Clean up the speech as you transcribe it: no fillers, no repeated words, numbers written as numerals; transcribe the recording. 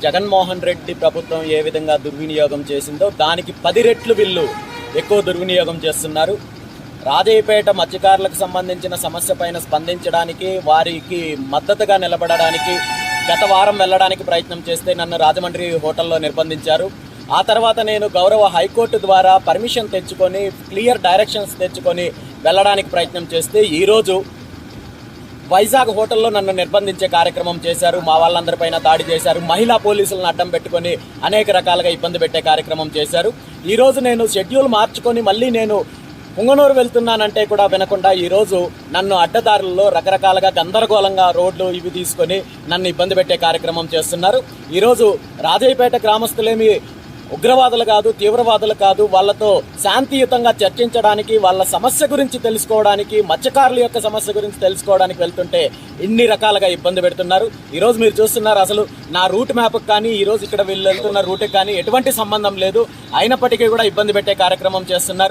జగన్మోహన్ రెడ్డి ప్రభుత్వం ఏ విధంగా దుర్వినియోగం చేసిందో దానికి 10 రెట్లు వీళ్ళు ఎక్కువ దుర్వినియోగం చేస్తున్నారు. రాజయ్యపేట మత్స్యకారులకు సంబంధించిన సమస్య పైన స్పందించడానికి, వారికి మద్దతుగా నిలబడడానికి గత వారం వెళ్ళడానికి ప్రయత్నం చేస్తే నన్ను రాజమండ్రి హోటల్లో నిర్బంధించారు. ఆ తర్వాత నేను గౌరవ హైకోర్టు ద్వారా పర్మిషన్ తెచ్చుకొని, క్లియర్ డైరెక్షన్స్ తెచ్చుకొని వెళ్ళడానికి ప్రయత్నం చేస్తే ఈరోజు వైజాగ్ హోటల్లో నన్ను నిర్బంధించే కార్యక్రమం చేశారు. మా వాళ్ళందరిపైన దాడి చేశారు. మహిళా పోలీసులను అడ్డం పెట్టుకొని అనేక రకాలుగా ఇబ్బంది పెట్టే కార్యక్రమం చేశారు. ఈరోజు నేను షెడ్యూల్ మార్చుకొని మళ్ళీ నేను పుంగనూరు వెళ్తున్నానంటే కూడా వినకుండా ఈరోజు నన్ను అడ్డదారుల్లో రకరకాలుగా గందరగోళంగా రోడ్లు ఇవి తీసుకొని నన్ను ఇబ్బంది పెట్టే కార్యక్రమం చేస్తున్నారు. ఈరోజు రాజయ్యపేట గ్రామస్తులేమి ఉగ్రవాదులు కాదు, తీవ్రవాదులు కాదు. వాళ్ళతో శాంతియుతంగా చర్చించడానికి, వాళ్ళ సమస్య గురించి తెలుసుకోవడానికి, మత్స్యకారుల యొక్క సమస్య గురించి తెలుసుకోవడానికి వెళ్తుంటే ఇన్ని రకాలుగా ఇబ్బంది పెడుతున్నారు. ఈరోజు మీరు చూస్తున్నారు, అసలు నా రూట్ మ్యాప్కి కానీ ఈరోజు ఇక్కడ వీళ్ళు వెళ్తున్న రూట్కి కానీ ఎటువంటి సంబంధం లేదు. అయినప్పటికీ కూడా ఇబ్బంది పెట్టే కార్యక్రమం చేస్తున్నారు.